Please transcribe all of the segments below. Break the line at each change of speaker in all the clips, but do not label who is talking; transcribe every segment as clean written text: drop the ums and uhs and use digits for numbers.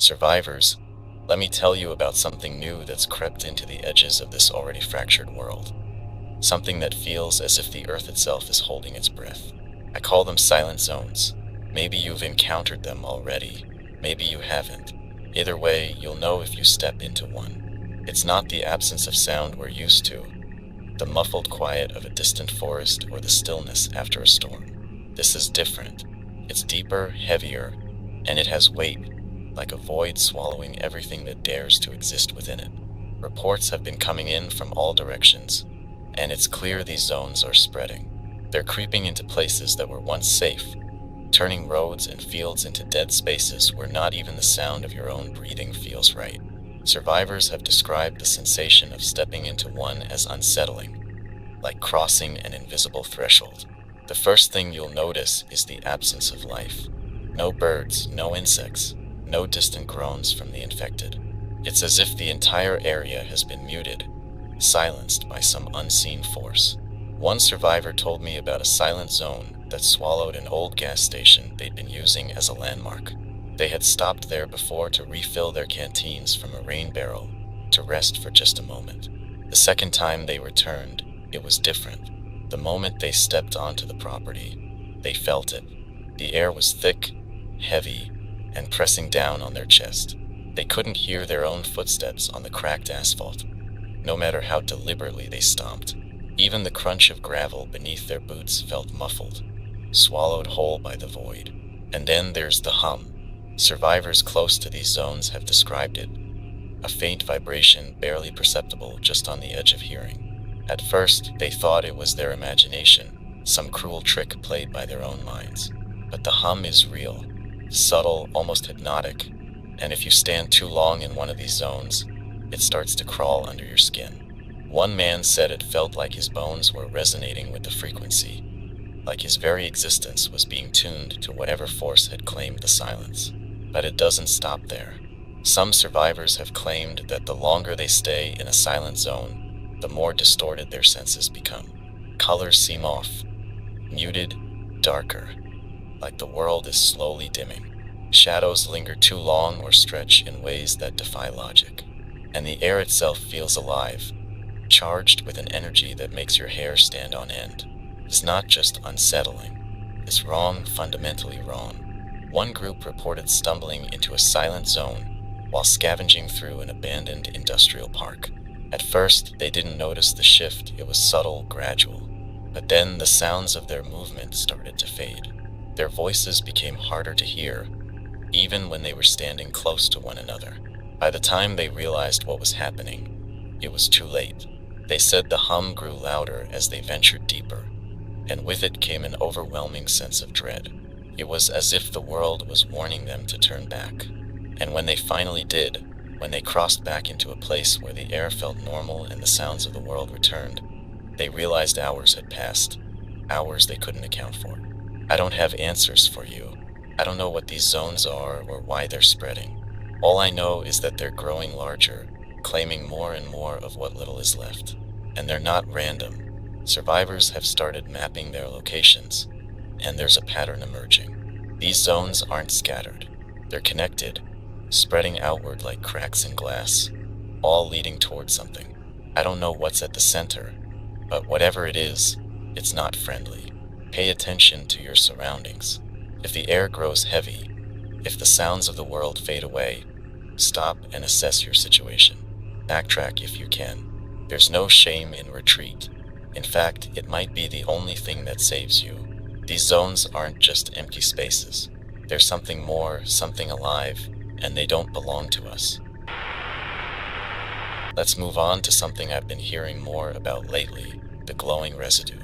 Survivors, let me tell you about something new that's crept into the edges of this already fractured world. Something that feels as if the earth itself is holding its breath. I call them silent zones. Maybe you've encountered them already, maybe you haven't. Either way, you'll know if you step into one. It's not the absence of sound we're used to, the muffled quiet of a distant forest or the stillness after a storm. This is different. It's deeper, heavier, and it has weight, like a void swallowing everything that dares to exist within it. Reports have been coming in from all directions, and it's clear these zones are spreading. They're creeping into places that were once safe, turning roads and fields into dead spaces where not even the sound of your own breathing feels right. Survivors have described the sensation of stepping into one as unsettling, like crossing an invisible threshold. The first thing you'll notice is the absence of life. No birds, no insects, no distant groans from the infected. It's as if the entire area has been muted, silenced by some unseen force. One survivor told me about a silent zone that swallowed an old gas station they'd been using as a landmark. They had stopped there before to refill their canteens from a rain barrel, to rest for just a moment. The second time they returned, it was different. The moment they stepped onto the property, they felt it. The air was thick, heavy, and pressing down on their chest. They couldn't hear their own footsteps on the cracked asphalt, no matter how deliberately they stomped. Even the crunch of gravel beneath their boots felt muffled, swallowed whole by the void. And then there's the hum. Survivors close to these zones have described it, a faint vibration barely perceptible just on the edge of hearing. At first, they thought it was their imagination, some cruel trick played by their own minds. But the hum is real, subtle, almost hypnotic, and if you stand too long in one of these zones, it starts to crawl under your skin. One man said it felt like his bones were resonating with the frequency, like his very existence was being tuned to whatever force had claimed the silence. But it doesn't stop there. Some survivors have claimed that the longer they stay in a silent zone, the more distorted their senses become. Colors seem off, muted, darker, like the world is slowly dimming. Shadows linger too long or stretch in ways that defy logic. And the air itself feels alive, charged with an energy that makes your hair stand on end. It's not just unsettling, it's wrong, fundamentally wrong. One group reported stumbling into a silent zone while scavenging through an abandoned industrial park. At first, they didn't notice the shift. It was subtle, gradual. But then the sounds of their movement started to fade. Their voices became harder to hear, even when they were standing close to one another. By the time they realized what was happening, it was too late. They said the hum grew louder as they ventured deeper, and with it came an overwhelming sense of dread. It was as if the world was warning them to turn back. And when they finally did, when they crossed back into a place where the air felt normal and the sounds of the world returned, they realized hours had passed, hours they couldn't account for. I don't have answers for you. I don't know what these zones are or why they're spreading. All I know is that they're growing larger, claiming more and more of what little is left. And they're not random. Survivors have started mapping their locations, and there's a pattern emerging. These zones aren't scattered. They're connected, spreading outward like cracks in glass, all leading towards something. I don't know what's at the center, but whatever it is, it's not friendly. Pay attention to your surroundings. If the air grows heavy, if the sounds of the world fade away, stop and assess your situation. Backtrack if you can. There's no shame in retreat. In fact, it might be the only thing that saves you. These zones aren't just empty spaces. There's something more, something alive, and they don't belong to us. Let's move on to something I've been hearing more about lately, the glowing residue.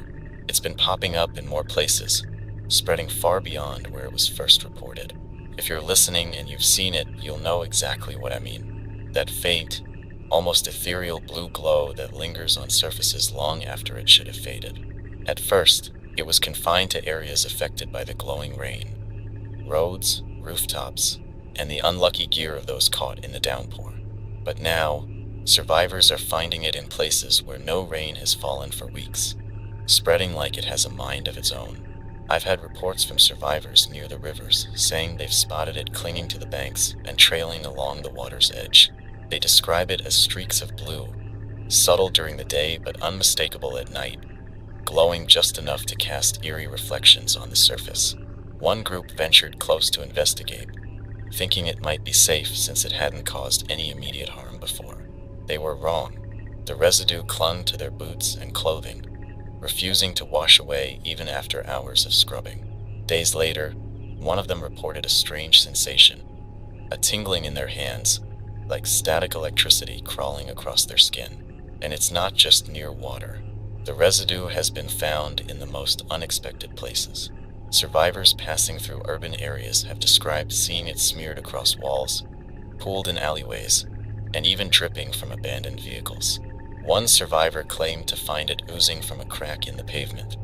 It's been popping up in more places, spreading far beyond where it was first reported. If you're listening and you've seen it, you'll know exactly what I mean. That faint, almost ethereal blue glow that lingers on surfaces long after it should have faded. At first, it was confined to areas affected by the glowing rain. Roads, rooftops, and the unlucky gear of those caught in the downpour. But now, survivors are finding it in places where no rain has fallen for weeks, spreading like it has a mind of its own. I've had reports from survivors near the rivers saying they've spotted it clinging to the banks and trailing along the water's edge. They describe it as streaks of blue, subtle during the day but unmistakable at night, glowing just enough to cast eerie reflections on the surface. One group ventured close to investigate, thinking it might be safe since it hadn't caused any immediate harm before. They were wrong. The residue clung to their boots and clothing, refusing to wash away even after hours of scrubbing. Days later, one of them reported a strange sensation, a tingling in their hands, like static electricity crawling across their skin. And it's not just near water. The residue has been found in the most unexpected places. Survivors passing through urban areas have described seeing it smeared across walls, pooled in alleyways, and even dripping from abandoned vehicles. One survivor claimed to find it oozing from a crack in the pavement,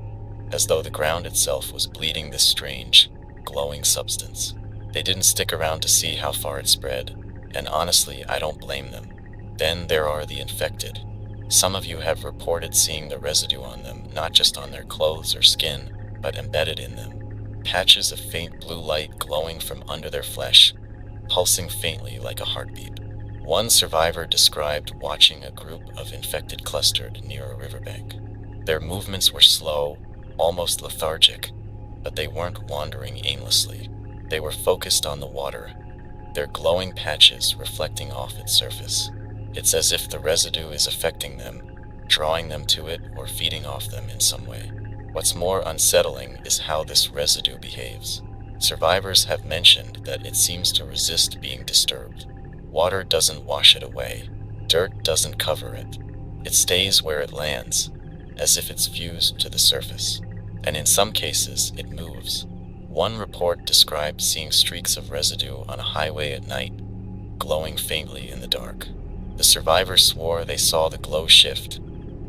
as though the ground itself was bleeding this strange, glowing substance. They didn't stick around to see how far it spread, and honestly, I don't blame them. Then there are the infected. Some of you have reported seeing the residue on them, not just on their clothes or skin, but embedded in them. Patches of faint blue light glowing from under their flesh, pulsing faintly like a heartbeat. One survivor described watching a group of infected clustered near a riverbank. Their movements were slow, almost lethargic, but they weren't wandering aimlessly. They were focused on the water, their glowing patches reflecting off its surface. It's as if the residue is affecting them, drawing them to it or feeding off them in some way. What's more unsettling is how this residue behaves. Survivors have mentioned that it seems to resist being disturbed. Water doesn't wash it away. Dirt doesn't cover it. It stays where it lands, as if it's fused to the surface. And in some cases, it moves. One report described seeing streaks of residue on a highway at night, glowing faintly in the dark. The survivors swore they saw the glow shift,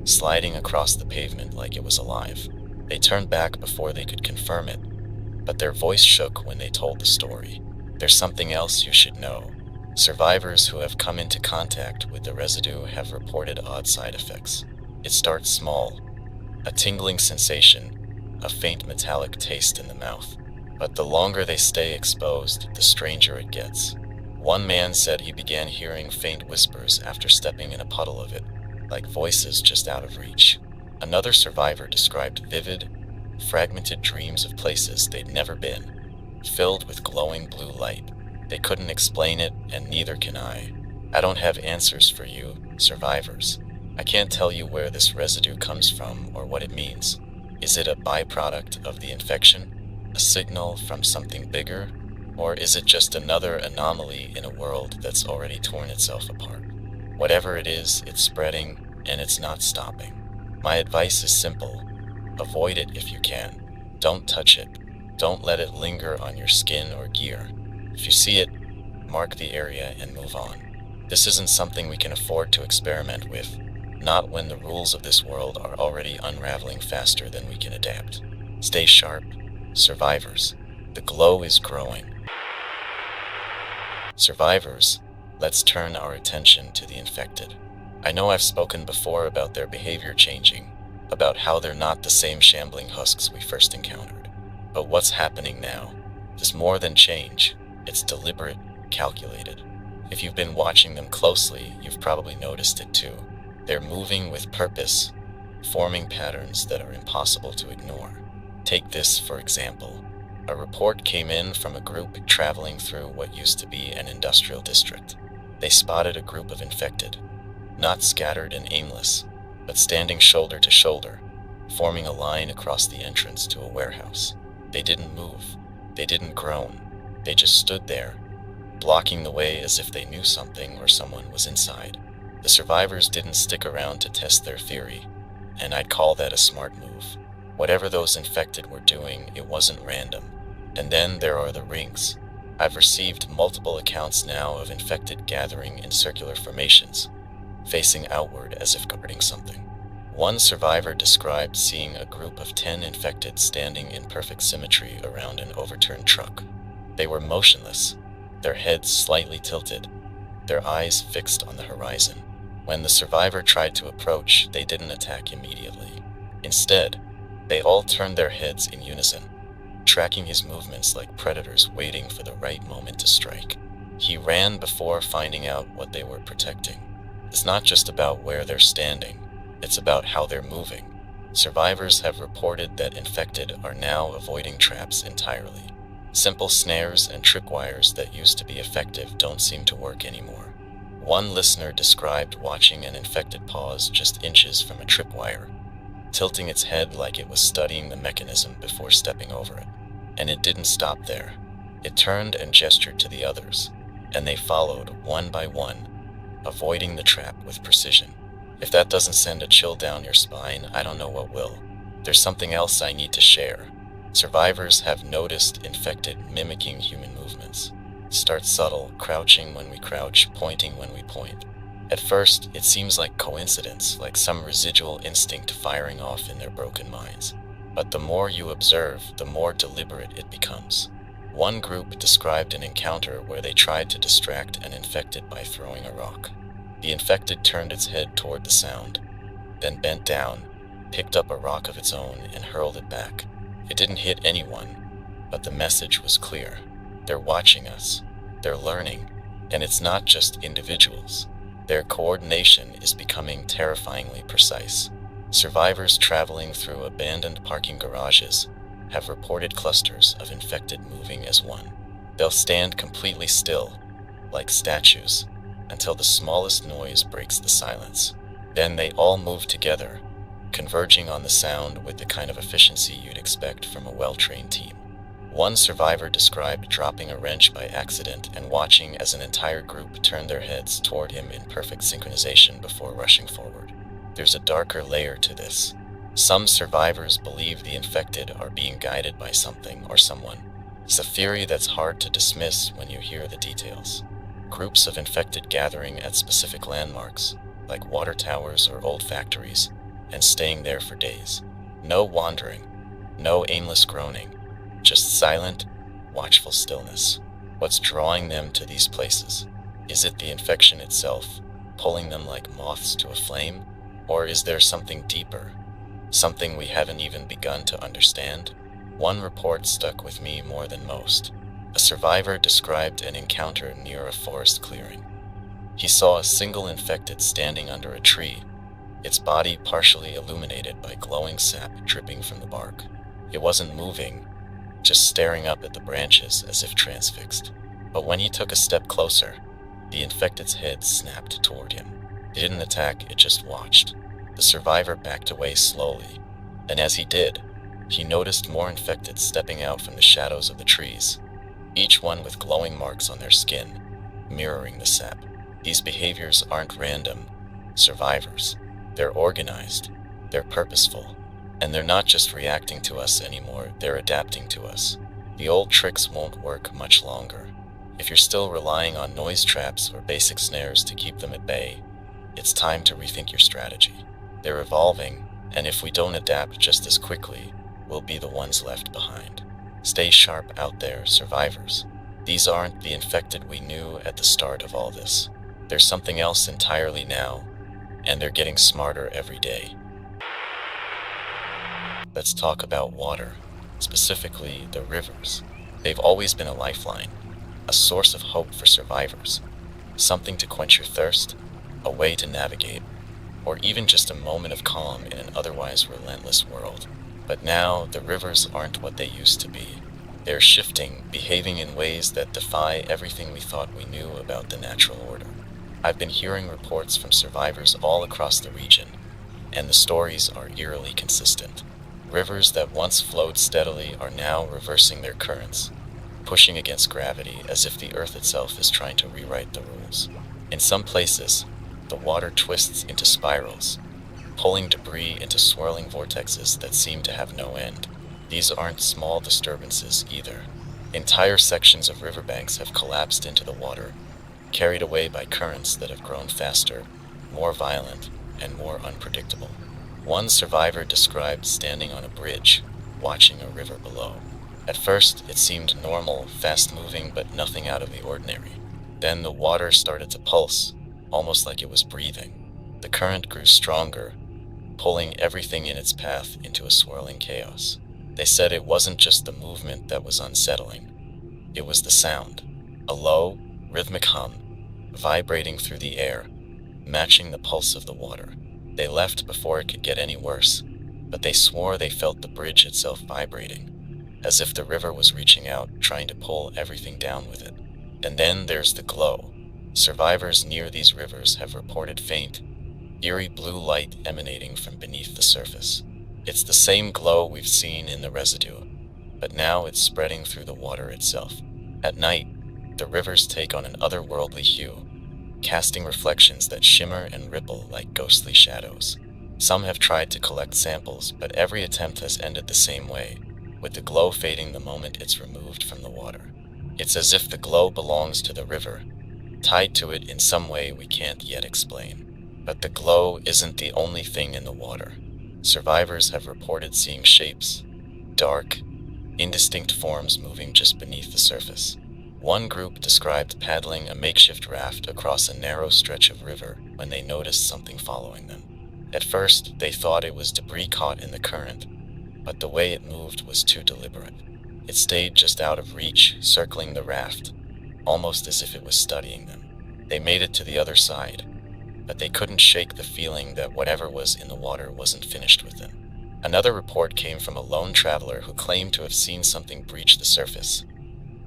sliding across the pavement like it was alive. They turned back before they could confirm it, but their voice shook when they told the story. There's something else you should know. Survivors who have come into contact with the residue have reported odd side effects. It starts small, a tingling sensation, a faint metallic taste in the mouth. But the longer they stay exposed, the stranger it gets. One man said he began hearing faint whispers after stepping in a puddle of it, like voices just out of reach. Another survivor described vivid, fragmented dreams of places they'd never been, filled with glowing blue light. They couldn't explain it, and neither can I. I don't have answers for you, survivors. I can't tell you where this residue comes from or what it means. Is it a byproduct of the infection? A signal from something bigger? Or is it just another anomaly in a world that's already torn itself apart? Whatever it is, it's spreading, and it's not stopping. My advice is simple. Avoid it if you can. Don't touch it. Don't let it linger on your skin or gear. If you see it, mark the area and move on. This isn't something we can afford to experiment with, not when the rules of this world are already unraveling faster than we can adapt. Stay sharp, survivors. The glow is growing. Survivors, let's turn our attention to the infected. I know I've spoken before about their behavior changing, about how they're not the same shambling husks we first encountered. But what's happening now is more than change. It's deliberate, calculated. If you've been watching them closely, you've probably noticed it too. They're moving with purpose, forming patterns that are impossible to ignore. Take this, for example. A report came in from a group traveling through what used to be an industrial district. They spotted a group of infected, not scattered and aimless, but standing shoulder to shoulder, forming a line across the entrance to a warehouse. They didn't move. They didn't groan. They just stood there, blocking the way as if they knew something or someone was inside. The survivors didn't stick around to test their theory, and I'd call that a smart move. Whatever those infected were doing, it wasn't random. And then there are the rings. I've received multiple accounts now of infected gathering in circular formations, facing outward as if guarding something. One survivor described seeing a group of 10 infected standing in perfect symmetry around an overturned truck. They were motionless, their heads slightly tilted, their eyes fixed on the horizon. When the survivor tried to approach, they didn't attack immediately. Instead, they all turned their heads in unison, tracking his movements like predators waiting for the right moment to strike. He ran before finding out what they were protecting. It's not just about where they're standing, it's about how they're moving. Survivors have reported that infected are now avoiding traps entirely. Simple snares and tripwires that used to be effective don't seem to work anymore. One listener described watching an infected pause just inches from a tripwire, tilting its head like it was studying the mechanism before stepping over it. And it didn't stop there. It turned and gestured to the others, and they followed one by one, avoiding the trap with precision. If that doesn't send a chill down your spine, I don't know what will. There's something else I need to share. Survivors have noticed infected mimicking human movements. Start subtle, crouching when we crouch, pointing when we point. At first, it seems like coincidence, like some residual instinct firing off in their broken minds. But the more you observe, the more deliberate it becomes. One group described an encounter where they tried to distract an infected by throwing a rock. The infected turned its head toward the sound, then bent down, picked up a rock of its own, and hurled it back. It didn't hit anyone, but the message was clear. They're watching us, they're learning, and it's not just individuals. Their coordination is becoming terrifyingly precise. Survivors traveling through abandoned parking garages have reported clusters of infected moving as one. They'll stand completely still, like statues, until the smallest noise breaks the silence. Then they all move together, converging on the sound with the kind of efficiency you'd expect from a well-trained team. One survivor described dropping a wrench by accident and watching as an entire group turned their heads toward him in perfect synchronization before rushing forward. There's a darker layer to this. Some survivors believe the infected are being guided by something or someone. It's a theory that's hard to dismiss when you hear the details. Groups of infected gathering at specific landmarks, like water towers or old factories, and staying there for days. No wandering, no aimless groaning, just silent, watchful stillness. What's drawing them to these places? Is it the infection itself, pulling them like moths to a flame? Or is there something deeper, something we haven't even begun to understand? One report stuck with me more than most. A survivor described an encounter near a forest clearing. He saw a single infected standing under a tree, its body partially illuminated by glowing sap dripping from the bark. It wasn't moving, just staring up at the branches as if transfixed. But when he took a step closer, the infected's head snapped toward him. It didn't attack, it just watched. The survivor backed away slowly, and as he did, he noticed more infected stepping out from the shadows of the trees, each one with glowing marks on their skin, mirroring the sap. These behaviors aren't random survivors. They're organized, they're purposeful, and they're not just reacting to us anymore, they're adapting to us. The old tricks won't work much longer. If you're still relying on noise traps or basic snares to keep them at bay, it's time to rethink your strategy. They're evolving, and if we don't adapt just as quickly, we'll be the ones left behind. Stay sharp out there, survivors. These aren't the infected we knew at the start of all this. There's something else entirely now, and they're getting smarter every day. Let's talk about water, specifically the rivers. They've always been a lifeline, a source of hope for survivors, something to quench your thirst, a way to navigate, or even just a moment of calm in an otherwise relentless world. But now, the rivers aren't what they used to be. They're shifting, behaving in ways that defy everything we thought we knew about the natural order. I've been hearing reports from survivors all across the region, and the stories are eerily consistent. Rivers that once flowed steadily are now reversing their currents, pushing against gravity as if the earth itself is trying to rewrite the rules. In some places, the water twists into spirals, pulling debris into swirling vortexes that seem to have no end. These aren't small disturbances either. Entire sections of riverbanks have collapsed into the water, carried away by currents that have grown faster, more violent, and more unpredictable. One survivor described standing on a bridge, watching a river below. At first, it seemed normal, fast-moving, but nothing out of the ordinary. Then the water started to pulse, almost like it was breathing. The current grew stronger, pulling everything in its path into a swirling chaos. They said it wasn't just the movement that was unsettling, it was the sound. A low, rhythmic hum, vibrating through the air, matching the pulse of the water. They left before it could get any worse, but they swore they felt the bridge itself vibrating, as if the river was reaching out, trying to pull everything down with it. And then there's the glow. Survivors near these rivers have reported faint, eerie blue light emanating from beneath the surface. It's the same glow we've seen in the residue, but now it's spreading through the water itself. At night, the rivers take on an otherworldly hue, casting reflections that shimmer and ripple like ghostly shadows. Some have tried to collect samples, but every attempt has ended the same way, with the glow fading the moment it's removed from the water. It's as if the glow belongs to the river, tied to it in some way we can't yet explain. But the glow isn't the only thing in the water. Survivors have reported seeing shapes, dark, indistinct forms moving just beneath the surface. One group described paddling a makeshift raft across a narrow stretch of river when they noticed something following them. At first, they thought it was debris caught in the current, but the way it moved was too deliberate. It stayed just out of reach, circling the raft, almost as if it was studying them. They made it to the other side, but they couldn't shake the feeling that whatever was in the water wasn't finished with them. Another report came from a lone traveler who claimed to have seen something breach the surface,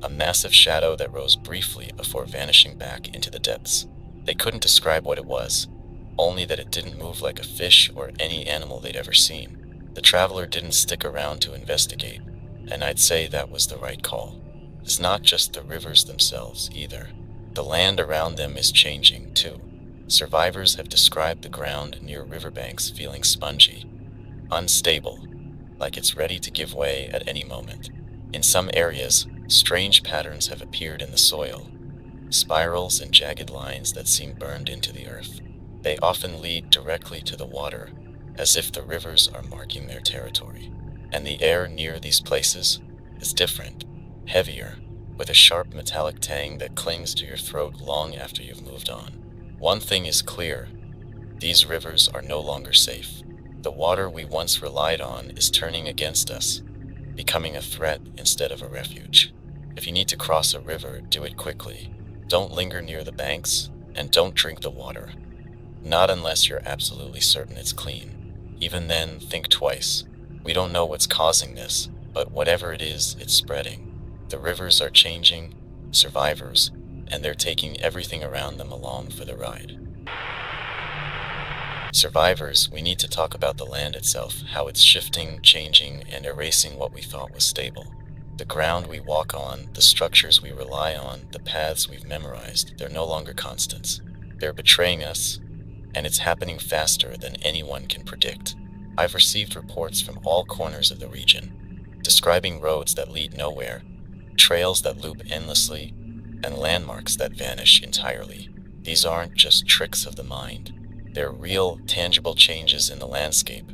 a massive shadow that rose briefly before vanishing back into the depths. They couldn't describe what it was, only that it didn't move like a fish or any animal they'd ever seen. The traveler didn't stick around to investigate, and I'd say that was the right call. It's not just the rivers themselves, either. The land around them is changing, too. Survivors have described the ground near riverbanks feeling spongy, unstable, like it's ready to give way at any moment. In some areas, strange patterns have appeared in the soil, spirals and jagged lines that seem burned into the earth. They often lead directly to the water, as if the rivers are marking their territory. And the air near these places is different, heavier, with a sharp metallic tang that clings to your throat long after you've moved on. One thing is clear: these rivers are no longer safe. The water we once relied on is turning against us, becoming a threat instead of a refuge. If you need to cross a river, do it quickly. Don't linger near the banks, and don't drink the water. Not unless you're absolutely certain it's clean. Even then, think twice. We don't know what's causing this, but whatever it is, it's spreading. The rivers are changing, survivors, and they're taking everything around them along for the ride. Survivors, we need to talk about the land itself, how it's shifting, changing, and erasing what we thought was stable. The ground we walk on, the structures we rely on, the paths we've memorized, they're no longer constants. They're betraying us, and it's happening faster than anyone can predict. I've received reports from all corners of the region, describing roads that lead nowhere, trails that loop endlessly, and landmarks that vanish entirely. These aren't just tricks of the mind. They're real, tangible changes in the landscape,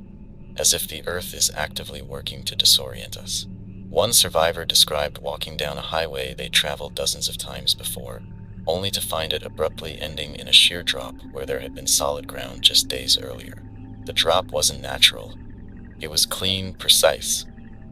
as if the earth is actively working to disorient us. One survivor described walking down a highway they'd traveled dozens of times before, only to find it abruptly ending in a sheer drop where there had been solid ground just days earlier. The drop wasn't natural. It was clean, precise,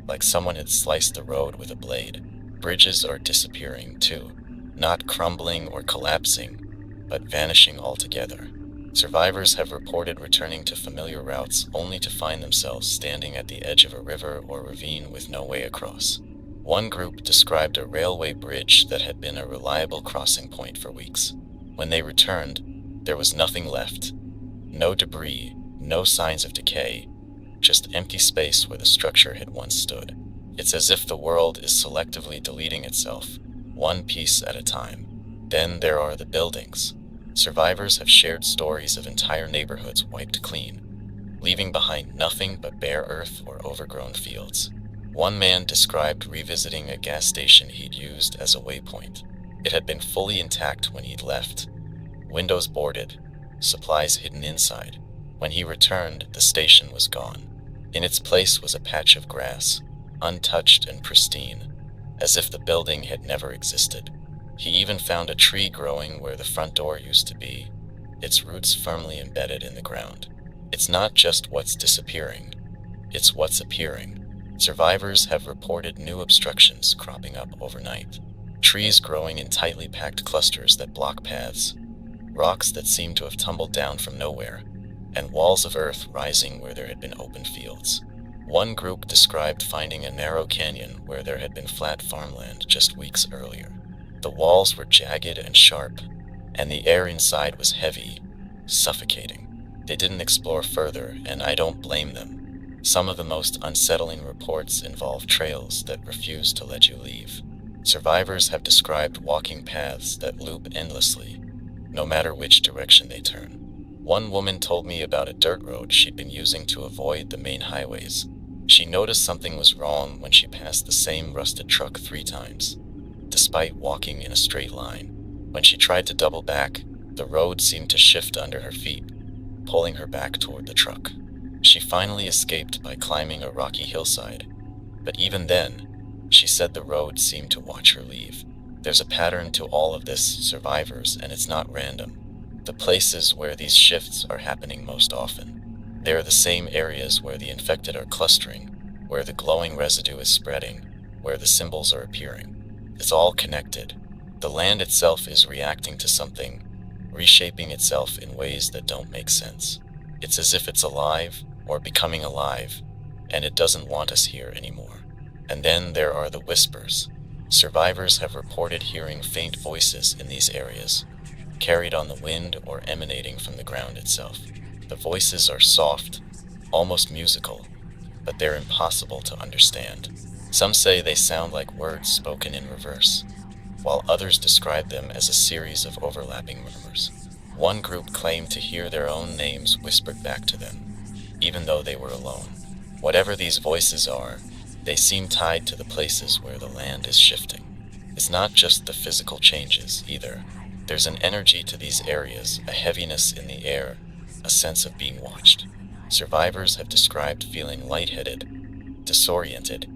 like someone had sliced the road with a blade. Bridges are disappearing, too, not crumbling or collapsing, but vanishing altogether. Survivors have reported returning to familiar routes only to find themselves standing at the edge of a river or ravine with no way across. One group described a railway bridge that had been a reliable crossing point for weeks. When they returned, there was nothing left. No debris, no signs of decay, just empty space where the structure had once stood. It's as if the world is selectively deleting itself, one piece at a time. Then there are the buildings. Survivors have shared stories of entire neighborhoods wiped clean, leaving behind nothing but bare earth or overgrown fields. One man described revisiting a gas station he'd used as a waypoint. It had been fully intact when he'd left, windows boarded, supplies hidden inside. When he returned, the station was gone. In its place was a patch of grass, untouched and pristine, as if the building had never existed. He even found a tree growing where the front door used to be, its roots firmly embedded in the ground. It's not just what's disappearing, it's what's appearing. Survivors have reported new obstructions cropping up overnight. Trees growing in tightly packed clusters that block paths, rocks that seem to have tumbled down from nowhere, and walls of earth rising where there had been open fields. One group described finding a narrow canyon where there had been flat farmland just weeks earlier. The walls were jagged and sharp, and the air inside was heavy, suffocating. They didn't explore further, and I don't blame them. Some of the most unsettling reports involve trails that refuse to let you leave. Survivors have described walking paths that loop endlessly, no matter which direction they turn. One woman told me about a dirt road she'd been using to avoid the main highways. She noticed something was wrong when she passed the same rusted truck 3 times, despite walking in a straight line. When she tried to double back, the road seemed to shift under her feet, pulling her back toward the truck. She finally escaped by climbing a rocky hillside, but even then, she said the road seemed to watch her leave. There's a pattern to all of this, survivors, and it's not random. The places where these shifts are happening most often. They are the same areas where the infected are clustering, where the glowing residue is spreading, where the symbols are appearing. It's all connected. The land itself is reacting to something, reshaping itself in ways that don't make sense. It's as if it's alive, or becoming alive, and it doesn't want us here anymore. And then there are the whispers. Survivors have reported hearing faint voices in these areas, carried on the wind or emanating from the ground itself. The voices are soft, almost musical, but they're impossible to understand. Some say they sound like words spoken in reverse, while others describe them as a series of overlapping murmurs. One group claimed to hear their own names whispered back to them, even though they were alone. Whatever these voices are, they seem tied to the places where the land is shifting. It's not just the physical changes, either. There's an energy to these areas, a heaviness in the air, a sense of being watched. Survivors have described feeling lightheaded, disoriented,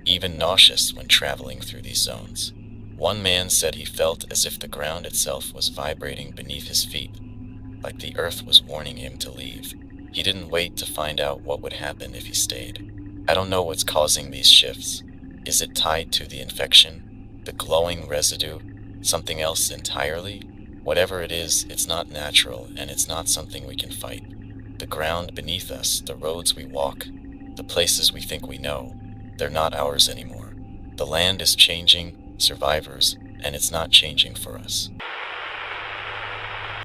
even nauseous when traveling through these zones. One man said he felt as if the ground itself was vibrating beneath his feet, like the earth was warning him to leave. He didn't wait to find out what would happen if he stayed. I don't know what's causing these shifts. Is it tied to the infection, the glowing residue, something else entirely? Whatever it is, it's not natural, and it's not something we can fight. The ground beneath us, the roads we walk, the places we think we know, they're not ours anymore. The land is changing, survivors, and it's not changing for us.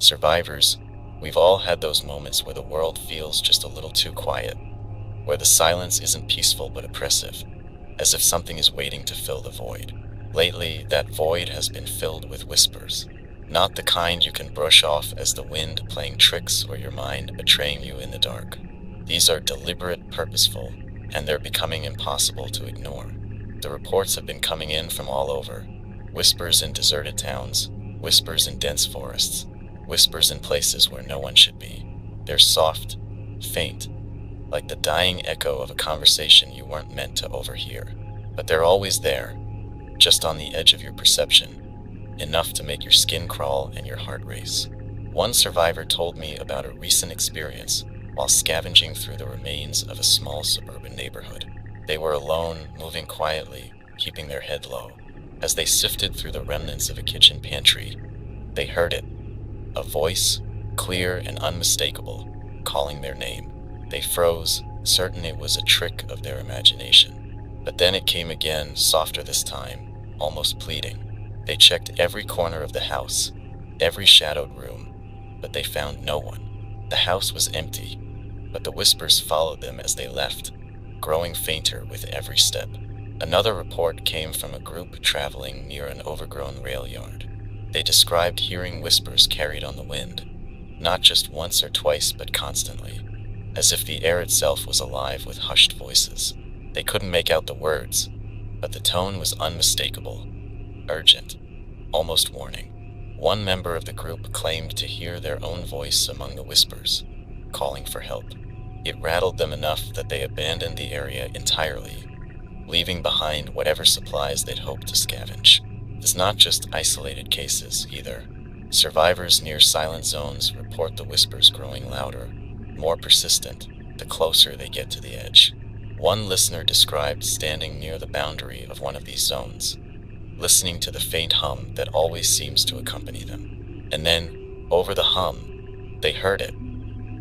Survivors, we've all had those moments where the world feels just a little too quiet, where the silence isn't peaceful but oppressive, as if something is waiting to fill the void. Lately, that void has been filled with whispers. Not the kind you can brush off as the wind playing tricks or your mind betraying you in the dark. These are deliberate, purposeful, and they're becoming impossible to ignore. The reports have been coming in from all over. Whispers in deserted towns, whispers in dense forests, whispers in places where no one should be. They're soft, faint, like the dying echo of a conversation you weren't meant to overhear. But they're always there, just on the edge of your perception, enough to make your skin crawl and your heart race. One survivor told me about a recent experience while scavenging through the remains of a small suburban neighborhood. They were alone, moving quietly, keeping their head low. As they sifted through the remnants of a kitchen pantry, they heard it, a voice, clear and unmistakable, calling their name. They froze, certain it was a trick of their imagination. But then it came again, softer this time, almost pleading. They checked every corner of the house, every shadowed room, but they found no one. The house was empty, but the whispers followed them as they left, growing fainter with every step. Another report came from a group traveling near an overgrown rail yard. They described hearing whispers carried on the wind, not just once or twice, but constantly, as if the air itself was alive with hushed voices. They couldn't make out the words, but the tone was unmistakable, urgent, almost warning. One member of the group claimed to hear their own voice among the whispers, calling for help. It rattled them enough that they abandoned the area entirely, leaving behind whatever supplies they'd hoped to scavenge. It's not just isolated cases, either. Survivors near silent zones report the whispers growing louder, more persistent, the closer they get to the edge. One listener described standing near the boundary of one of these zones, listening to the faint hum that always seems to accompany them. And then, over the hum, they heard it,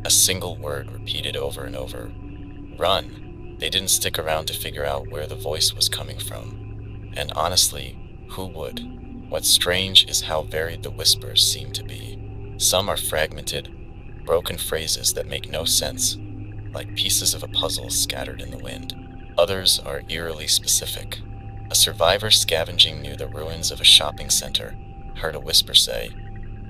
a single word repeated over and over: run. They didn't stick around to figure out where the voice was coming from. And honestly, who would? What's strange is how varied the whispers seem to be. Some are fragmented, broken phrases that make no sense, like pieces of a puzzle scattered in the wind. Others are eerily specific. A survivor scavenging near the ruins of a shopping center heard a whisper say,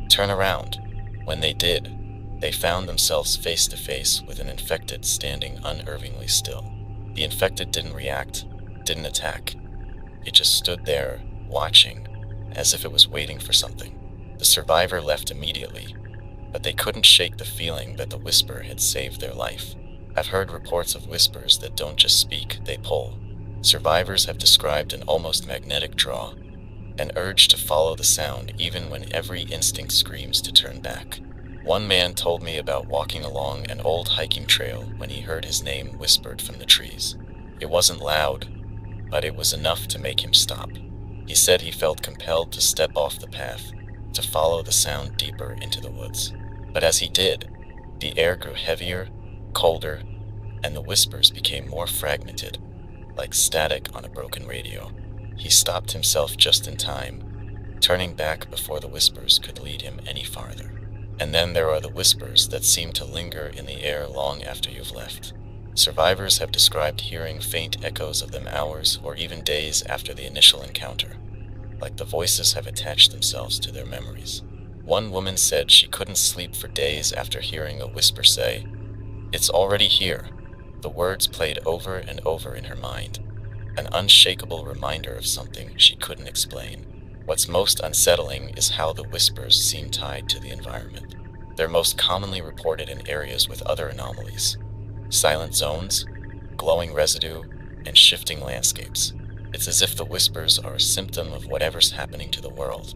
"Turn around." When they did, they found themselves face to face with an infected standing unnervingly still. The infected didn't react, didn't attack. It just stood there, watching, as if it was waiting for something. The survivor left immediately, but they couldn't shake the feeling that the whisper had saved their life. I've heard reports of whispers that don't just speak, they pull. Survivors have described an almost magnetic draw, an urge to follow the sound even when every instinct screams to turn back. One man told me about walking along an old hiking trail when he heard his name whispered from the trees. It wasn't loud, but it was enough to make him stop. He said he felt compelled to step off the path, to follow the sound deeper into the woods. But as he did, the air grew heavier, colder, and the whispers became more fragmented, like static on a broken radio. He stopped himself just in time, turning back before the whispers could lead him any farther. And then there are the whispers that seem to linger in the air long after you've left. Survivors have described hearing faint echoes of them hours or even days after the initial encounter, like the voices have attached themselves to their memories. One woman said she couldn't sleep for days after hearing a whisper say, "It's already here." The words played over and over in her mind, an unshakable reminder of something she couldn't explain. What's most unsettling is how the whispers seem tied to the environment. They're most commonly reported in areas with other anomalies: silent zones, glowing residue, and shifting landscapes. It's as if the whispers are a symptom of whatever's happening to the world,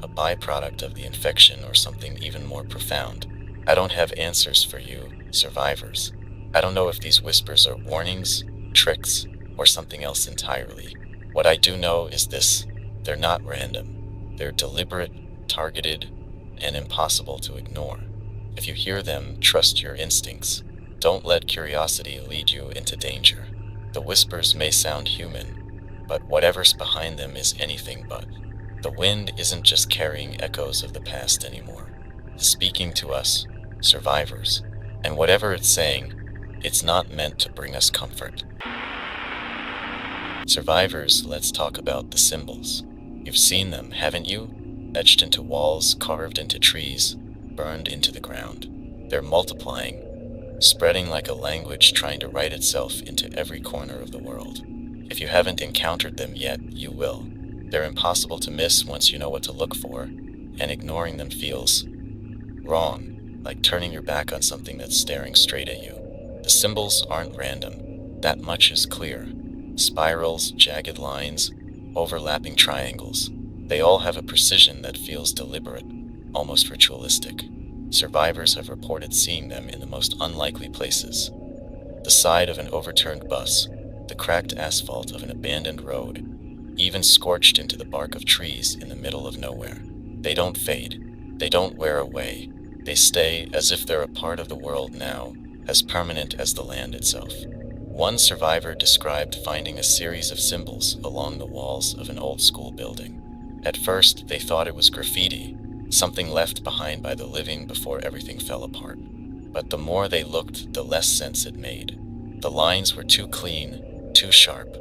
a byproduct of the infection or something even more profound. I don't have answers for you, survivors. I don't know if these whispers are warnings, tricks, or something else entirely. What I do know is this: they're not random. They're deliberate, targeted, and impossible to ignore. If you hear them, trust your instincts. Don't let curiosity lead you into danger. The whispers may sound human, but whatever's behind them is anything but. The wind isn't just carrying echoes of the past anymore. It's speaking to us, survivors. And whatever it's saying, it's not meant to bring us comfort. Survivors, let's talk about the symbols. You've seen them, haven't you? Etched into walls, carved into trees, burned into the ground. They're multiplying, spreading like a language trying to write itself into every corner of the world. If you haven't encountered them yet, you will. They're impossible to miss once you know what to look for, and ignoring them feels wrong, like turning your back on something that's staring straight at you. The symbols aren't random. That much is clear. Spirals, jagged lines, overlapping triangles. They all have a precision that feels deliberate, almost ritualistic. Survivors have reported seeing them in the most unlikely places: the side of an overturned bus, the cracked asphalt of an abandoned road, even scorched into the bark of trees in the middle of nowhere. They don't fade. They don't wear away. They stay as if they're a part of the world now, as permanent as the land itself. One survivor described finding a series of symbols along the walls of an old school building. At first, they thought it was graffiti, something left behind by the living before everything fell apart. But the more they looked, the less sense it made. The lines were too clean, too sharp,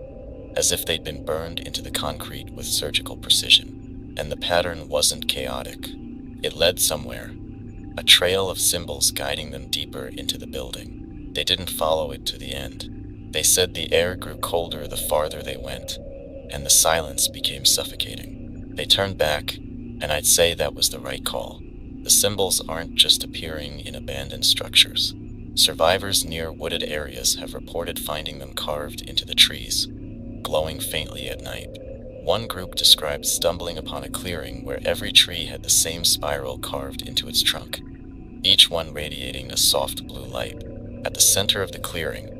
as if they'd been burned into the concrete with surgical precision. And the pattern wasn't chaotic. It led somewhere, a trail of symbols guiding them deeper into the building. They didn't follow it to the end. They said the air grew colder the farther they went, and the silence became suffocating. They turned back, and I'd say that was the right call. The symbols aren't just appearing in abandoned structures. Survivors near wooded areas have reported finding them carved into the trees, glowing faintly at night. One group described stumbling upon a clearing where every tree had the same spiral carved into its trunk, each one radiating a soft blue light. At the center of the clearing,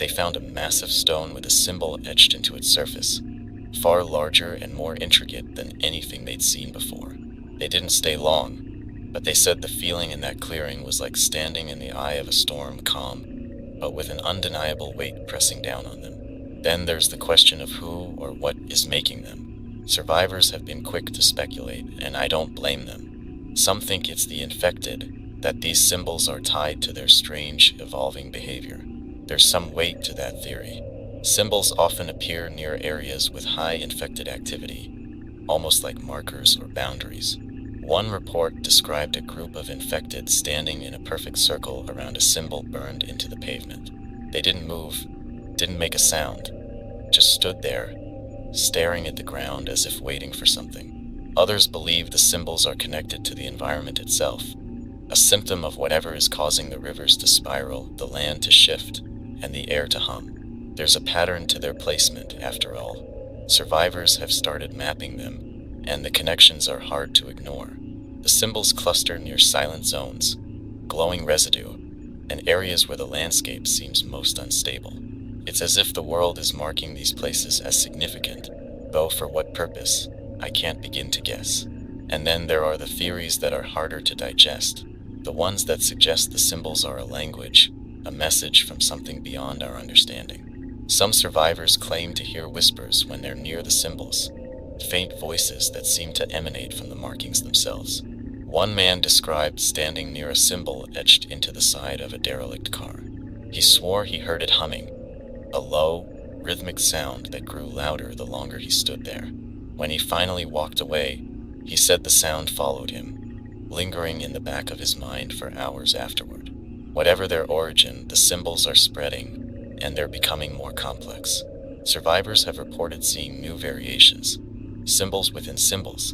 They found a massive stone with a symbol etched into its surface, far larger and more intricate than anything they'd seen before. They didn't stay long, but they said the feeling in that clearing was like standing in the eye of a storm, calm, but with an undeniable weight pressing down on them. Then there's the question of who or what is making them. Survivors have been quick to speculate, and I don't blame them. Some think it's the infected, that these symbols are tied to their strange, evolving behavior. There's some weight to that theory. Symbols often appear near areas with high infected activity, almost like markers or boundaries. One report described a group of infected standing in a perfect circle around a symbol burned into the pavement. They didn't move, didn't make a sound, just stood there, staring at the ground as if waiting for something. Others believe the symbols are connected to the environment itself, a symptom of whatever is causing the rivers to spiral, the land to shift, and the air to hum. There's a pattern to their placement, after all. Survivors have started mapping them, and the connections are hard to ignore. The symbols cluster near silent zones, glowing residue, and areas where the landscape seems most unstable. It's as if the world is marking these places as significant, though for what purpose, I can't begin to guess. And then there are the theories that are harder to digest, the ones that suggest the symbols are a language, a message from something beyond our understanding. Some survivors claim to hear whispers when they're near the symbols, faint voices that seem to emanate from the markings themselves. One man described standing near a symbol etched into the side of a derelict car. He swore he heard it humming, a low, rhythmic sound that grew louder the longer he stood there. When he finally walked away, he said the sound followed him, lingering in the back of his mind for hours afterward. Whatever their origin, the symbols are spreading, and they're becoming more complex. Survivors have reported seeing new variations, symbols within symbols,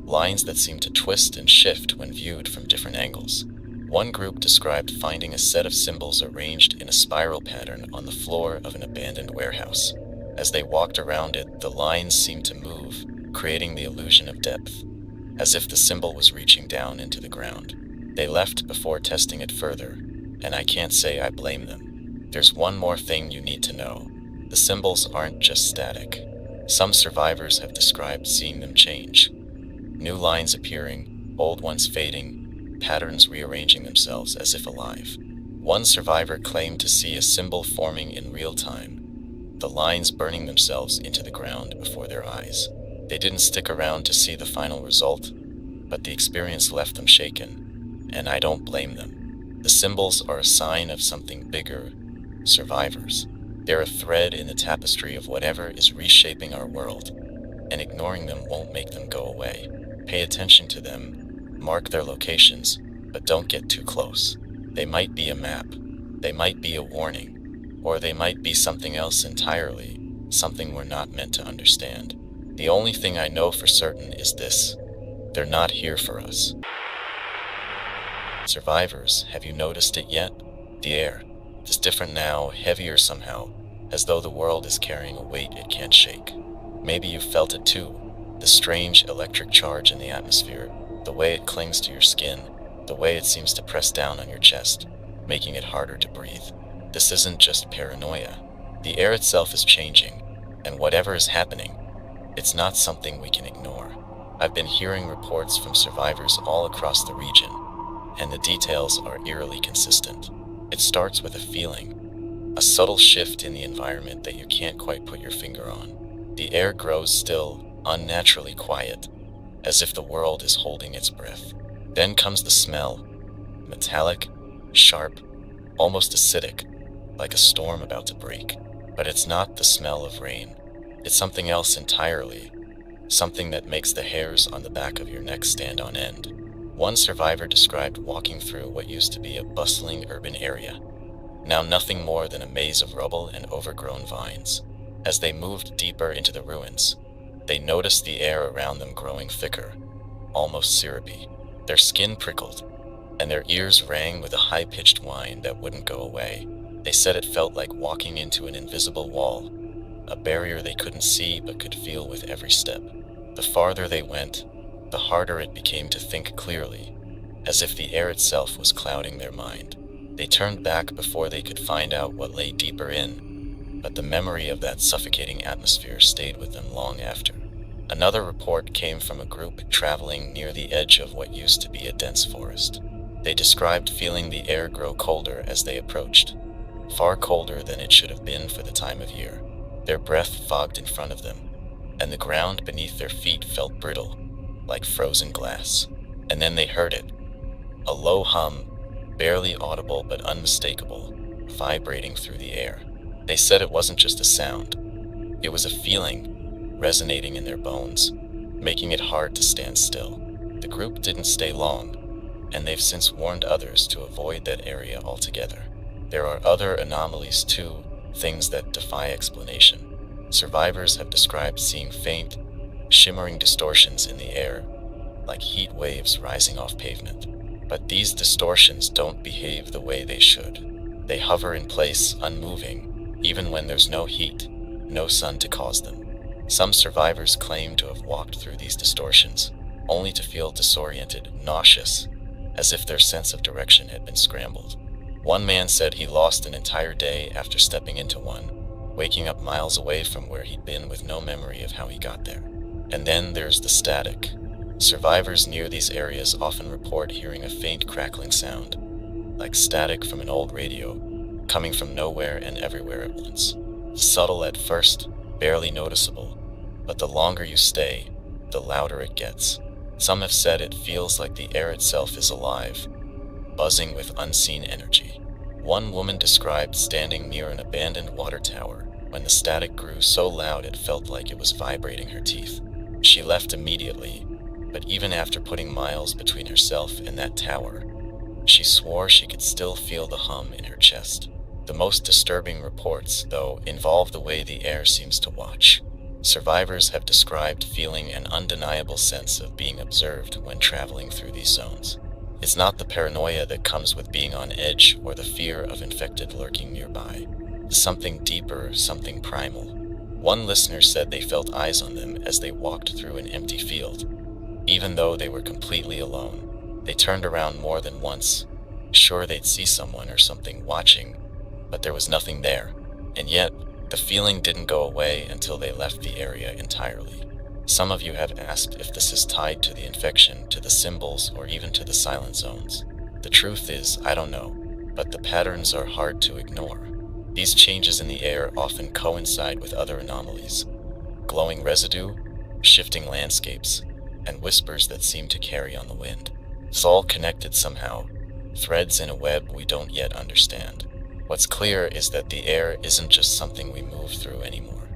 lines that seem to twist and shift when viewed from different angles. One group described finding a set of symbols arranged in a spiral pattern on the floor of an abandoned warehouse. As they walked around it, the lines seemed to move, creating the illusion of depth, as if the symbol was reaching down into the ground. They left before testing it further, and I can't say I blame them. There's one more thing you need to know. The symbols aren't just static. Some survivors have described seeing them change. New lines appearing, old ones fading, patterns rearranging themselves as if alive. One survivor claimed to see a symbol forming in real time, the lines burning themselves into the ground before their eyes. They didn't stick around to see the final result, but the experience left them shaken, and I don't blame them. The symbols are a sign of something bigger, survivors. They're a thread in the tapestry of whatever is reshaping our world, and ignoring them won't make them go away. Pay attention to them, mark their locations, but don't get too close. They might be a map, they might be a warning, or they might be something else entirely, something we're not meant to understand. The only thing I know for certain is this: they're not here for us. Survivors, have you noticed it yet? The air is different now, heavier somehow, as though the world is carrying a weight it can't shake. Maybe you felt it too, the strange electric charge in the atmosphere, the way it clings to your skin, the way it seems to press down on your chest, making it harder to breathe. This isn't just paranoia. The air itself is changing, and whatever is happening, it's not something we can ignore. I've been hearing reports from survivors all across the region, and the details are eerily consistent. It starts with a feeling, a subtle shift in the environment that you can't quite put your finger on. The air grows still, unnaturally quiet, as if the world is holding its breath. Then comes the smell, metallic, sharp, almost acidic, like a storm about to break. But it's not the smell of rain. It's something else entirely, something that makes the hairs on the back of your neck stand on end. One survivor described walking through what used to be a bustling urban area, now nothing more than a maze of rubble and overgrown vines. As they moved deeper into the ruins, they noticed the air around them growing thicker, almost syrupy. Their skin prickled, and their ears rang with a high-pitched whine that wouldn't go away. They said it felt like walking into an invisible wall, a barrier they couldn't see but could feel with every step. The farther they went, the harder it became to think clearly, as if the air itself was clouding their mind. They turned back before they could find out what lay deeper in, but the memory of that suffocating atmosphere stayed with them long after. Another report came from a group traveling near the edge of what used to be a dense forest. They described feeling the air grow colder as they approached, far colder than it should have been for the time of year. Their breath fogged in front of them, and the ground beneath their feet felt brittle, like frozen glass. And then they heard it, a low hum, barely audible but unmistakable, vibrating through the air. They said it wasn't just a sound, it was a feeling, resonating in their bones, making it hard to stand still. The group didn't stay long, and they've since warned others to avoid that area altogether. There are other anomalies too, things that defy explanation. Survivors have described seeing faint, shimmering distortions in the air, like heat waves rising off pavement. But these distortions don't behave the way they should. They hover in place, unmoving, even when there's no heat, no sun to cause them. Some survivors claim to have walked through these distortions, only to feel disoriented, nauseous, as if their sense of direction had been scrambled. One man said he lost an entire day after stepping into one, waking up miles away from where he'd been with no memory of how he got there. And then there's the static. Survivors near these areas often report hearing a faint crackling sound, like static from an old radio, coming from nowhere and everywhere at once. Subtle at first, barely noticeable, but the longer you stay, the louder it gets. Some have said it feels like the air itself is alive, buzzing with unseen energy. One woman described standing near an abandoned water tower when the static grew so loud it felt like it was vibrating her teeth. She left immediately, but even after putting miles between herself and that tower, she swore she could still feel the hum in her chest. The most disturbing reports, though, involve the way the air seems to watch. Survivors have described feeling an undeniable sense of being observed when traveling through these zones. It's not the paranoia that comes with being on edge or the fear of infected lurking nearby. It's something deeper, something primal. One listener said they felt eyes on them as they walked through an empty field. Even though they were completely alone, they turned around more than once, sure they'd see someone or something watching, but there was nothing there. And yet, the feeling didn't go away until they left the area entirely. Some of you have asked if this is tied to the infection, to the symbols, or even to the silent zones. The truth is, I don't know, but the patterns are hard to ignore. These changes in the air often coincide with other anomalies. Glowing residue, shifting landscapes, and whispers that seem to carry on the wind. It's all connected somehow, threads in a web we don't yet understand. What's clear is that the air isn't just something we move through anymore.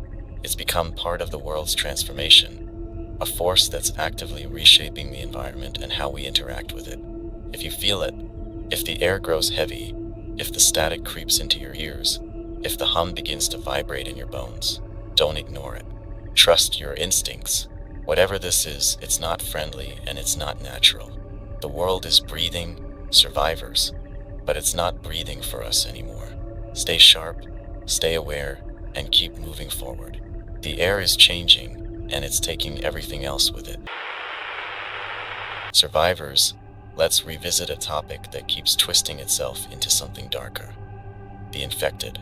It's become part of the world's transformation, a force that's actively reshaping the environment and how we interact with it. If you feel it, if the air grows heavy, if the static creeps into your ears, if the hum begins to vibrate in your bones, don't ignore it. Trust your instincts. Whatever this is, it's not friendly and it's not natural. The world is breathing, survivors, but it's not breathing for us anymore. Stay sharp, stay aware, and keep moving forward. The air is changing, and it's taking everything else with it. Survivors, let's revisit a topic that keeps twisting itself into something darker. The infected.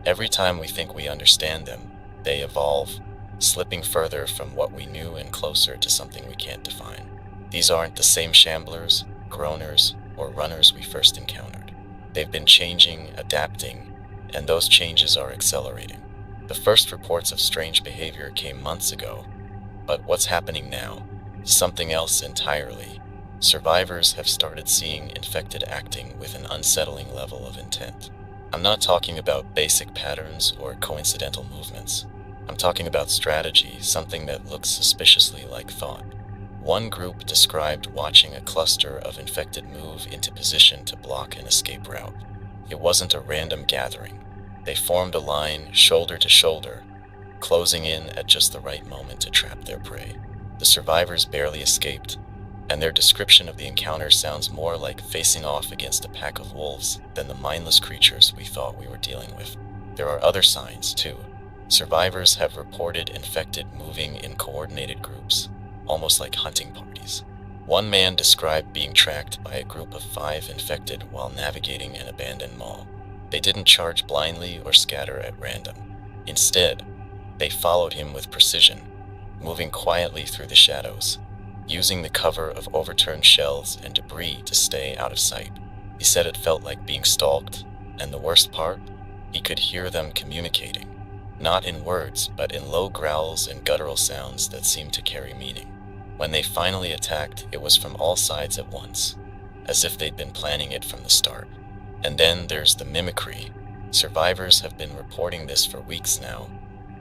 Every time we think we understand them, they evolve, slipping further from what we knew and closer to something we can't define. These aren't the same shamblers, groaners, or runners we first encountered. They've been changing, adapting, and those changes are accelerating. The first reports of strange behavior came months ago, but what's happening now? Something else entirely. Survivors have started seeing infected acting with an unsettling level of intent. I'm not talking about basic patterns or coincidental movements. I'm talking about strategy, something that looks suspiciously like thought. One group described watching a cluster of infected move into position to block an escape route. It wasn't a random gathering. They formed a line, shoulder to shoulder, closing in at just the right moment to trap their prey. The survivors barely escaped, and their description of the encounter sounds more like facing off against a pack of wolves than the mindless creatures we thought we were dealing with. There are other signs, too. Survivors have reported infected moving in coordinated groups, almost like hunting parties. One man described being tracked by a group of 5 infected while navigating an abandoned mall. They didn't charge blindly or scatter at random. Instead, they followed him with precision, moving quietly through the shadows, using the cover of overturned shells and debris to stay out of sight. He said it felt like being stalked, and the worst part, he could hear them communicating, not in words, but in low growls and guttural sounds that seemed to carry meaning. When they finally attacked, it was from all sides at once, as if they'd been planning it from the start. And then there's the mimicry. Survivors have been reporting this for weeks now,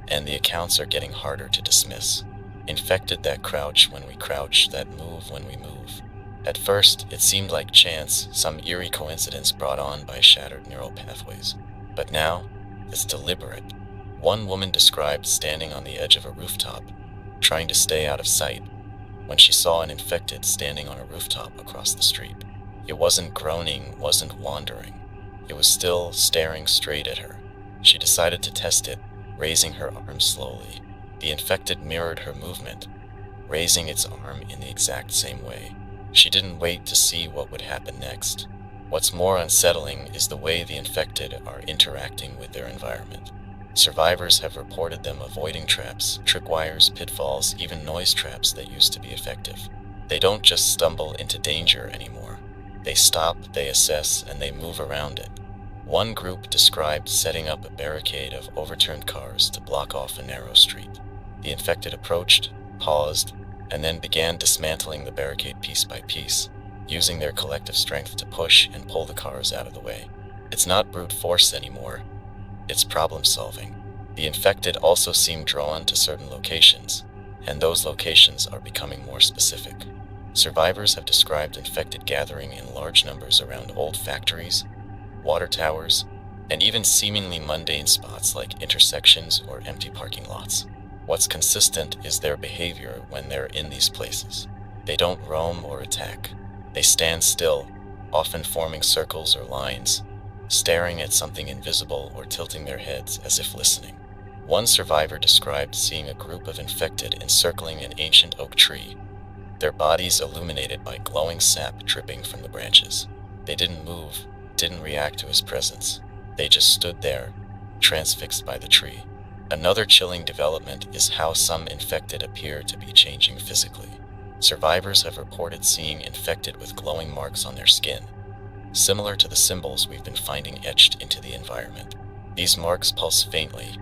and the accounts are getting harder to dismiss. Infected that crouch when we crouch, that move when we move. At first, it seemed like chance, some eerie coincidence brought on by shattered neural pathways. But now, it's deliberate. One woman described standing on the edge of a rooftop, trying to stay out of sight, when she saw an infected standing on a rooftop across the street. It wasn't groaning, wasn't wandering. It was still staring straight at her. She decided to test it, raising her arm slowly. The infected mirrored her movement, raising its arm in the exact same way. She didn't wait to see what would happen next. What's more unsettling is the way the infected are interacting with their environment. Survivors have reported them avoiding traps, tripwires, pitfalls, even noise traps that used to be effective. They don't just stumble into danger anymore. They stop, they assess, and they move around it. One group described setting up a barricade of overturned cars to block off a narrow street. The infected approached, paused, and then began dismantling the barricade piece by piece, using their collective strength to push and pull the cars out of the way. It's not brute force anymore. It's problem solving. The infected also seem drawn to certain locations, and those locations are becoming more specific. Survivors have described infected gathering in large numbers around old factories, water towers, and even seemingly mundane spots like intersections or empty parking lots. What's consistent is their behavior when they're in these places. They don't roam or attack. They stand still, often forming circles or lines, staring at something invisible or tilting their heads as if listening. One survivor described seeing a group of infected encircling an ancient oak tree, their bodies illuminated by glowing sap dripping from the branches. They didn't move, didn't react to his presence. They just stood there, transfixed by the tree. Another chilling development is how some infected appear to be changing physically. Survivors have reported seeing infected with glowing marks on their skin, similar to the symbols we've been finding etched into the environment. These marks pulse faintly,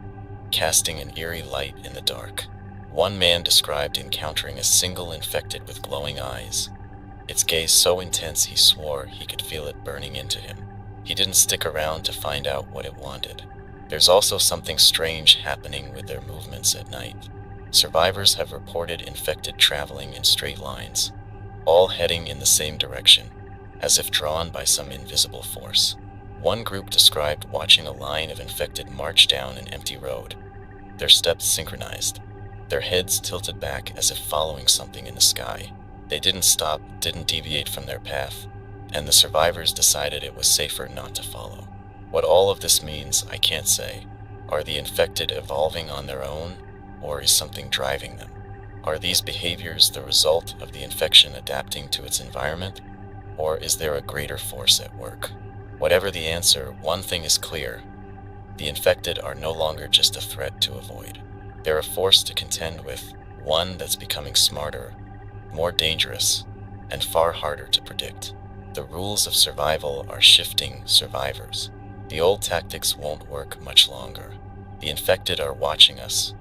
casting an eerie light in the dark. One man described encountering a single infected with glowing eyes, its gaze so intense he swore he could feel it burning into him. He didn't stick around to find out what it wanted. There's also something strange happening with their movements at night. Survivors have reported infected traveling in straight lines, all heading in the same direction, as if drawn by some invisible force. One group described watching a line of infected march down an empty road, their steps synchronized, their heads tilted back as if following something in the sky. They didn't stop, didn't deviate from their path, and the survivors decided it was safer not to follow. What all of this means, I can't say. Are the infected evolving on their own, or is something driving them? Are these behaviors the result of the infection adapting to its environment, or is there a greater force at work? Whatever the answer, one thing is clear. The infected are no longer just a threat to avoid. They're a force to contend with, one that's becoming smarter, more dangerous, and far harder to predict. The rules of survival are shifting survivors. The old tactics won't work much longer. The infected are watching us,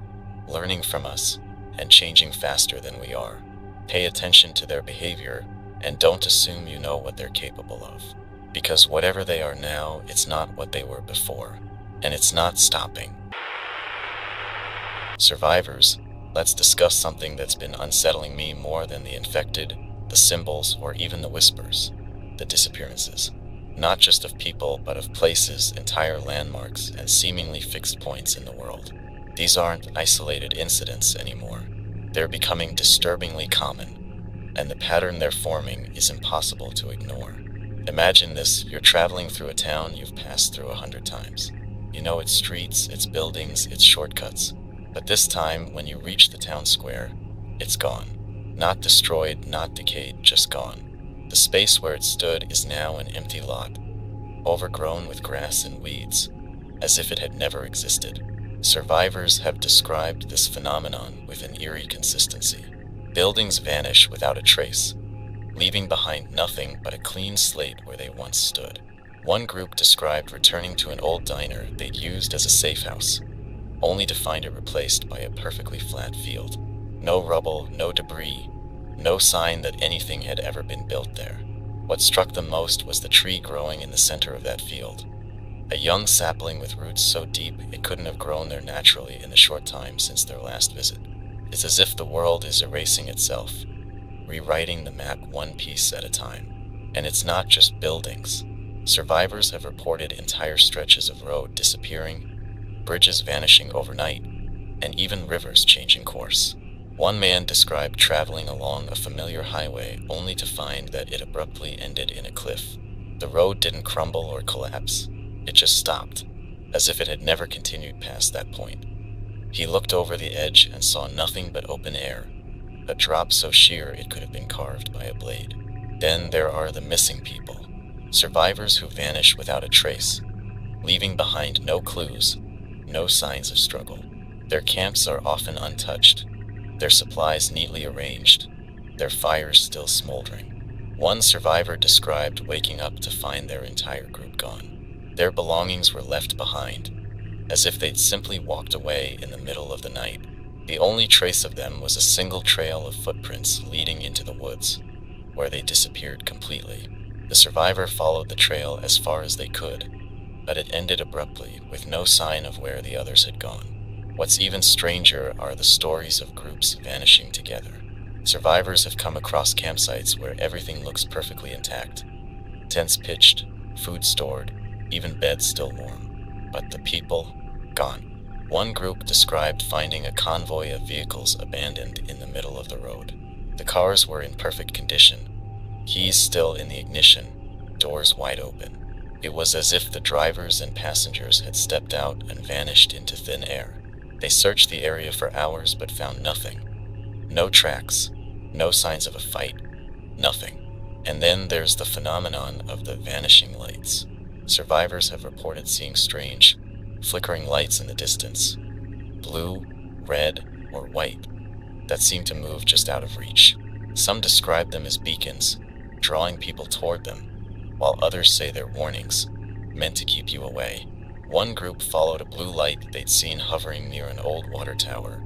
learning from us, and changing faster than we are. Pay attention to their behavior, and don't assume you know what they're capable of. Because whatever they are now, it's not what they were before, and it's not stopping. Survivors, let's discuss something that's been unsettling me more than the infected, the symbols, or even the whispers: the disappearances. Not just of people, but of places, entire landmarks, and seemingly fixed points in the world. These aren't isolated incidents anymore. They're becoming disturbingly common, and the pattern they're forming is impossible to ignore. Imagine this: you're traveling through a town you've passed through 100 times. You know its streets, its buildings, its shortcuts. But this time, when you reach the town square, it's gone. Not destroyed, not decayed, just gone. The space where it stood is now an empty lot, overgrown with grass and weeds, as if it had never existed. Survivors have described this phenomenon with an eerie consistency. Buildings vanish without a trace, leaving behind nothing but a clean slate where they once stood. One group described returning to an old diner they'd used as a safe house, only to find it replaced by a perfectly flat field. No rubble, no debris, no sign that anything had ever been built there. What struck them most was the tree growing in the center of that field. A young sapling with roots so deep it couldn't have grown there naturally in the short time since their last visit. It's as if the world is erasing itself, rewriting the map one piece at a time. And it's not just buildings. Survivors have reported entire stretches of road disappearing, bridges vanishing overnight, and even rivers changing course. One man described traveling along a familiar highway only to find that it abruptly ended in a cliff. The road didn't crumble or collapse. It just stopped, as if it had never continued past that point. He looked over the edge and saw nothing but open air, a drop so sheer it could have been carved by a blade. Then there are the missing people, survivors who vanish without a trace, leaving behind no clues, no signs of struggle. Their camps are often untouched, their supplies neatly arranged, their fires still smoldering. One survivor described waking up to find their entire group gone. Their belongings were left behind, as if they'd simply walked away in the middle of the night. The only trace of them was a single trail of footprints leading into the woods, where they disappeared completely. The survivor followed the trail as far as they could, but it ended abruptly, with no sign of where the others had gone. What's even stranger are the stories of groups vanishing together. Survivors have come across campsites where everything looks perfectly intact. Tents pitched, food stored, even beds still warm. But the people, gone. One group described finding a convoy of vehicles abandoned in the middle of the road. The cars were in perfect condition, keys still in the ignition, doors wide open. It was as if the drivers and passengers had stepped out and vanished into thin air. They searched the area for hours but found nothing. No tracks, no signs of a fight, nothing. And then there's the phenomenon of the vanishing lights. Survivors have reported seeing strange, flickering lights in the distance, blue, red, or white, that seem to move just out of reach. Some describe them as beacons, drawing people toward them, while others say they're warnings, meant to keep you away. One group followed a blue light they'd seen hovering near an old water tower,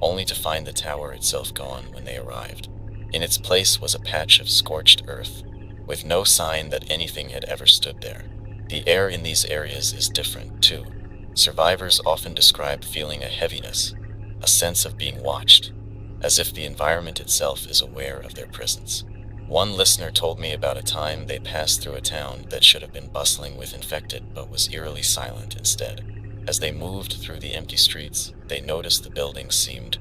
only to find the tower itself gone when they arrived. In its place was a patch of scorched earth, with no sign that anything had ever stood there. The air in these areas is different, too. Survivors often describe feeling a heaviness, a sense of being watched, as if the environment itself is aware of their presence. One listener told me about a time they passed through a town that should have been bustling with infected but was eerily silent instead. As they moved through the empty streets, they noticed the buildings seemed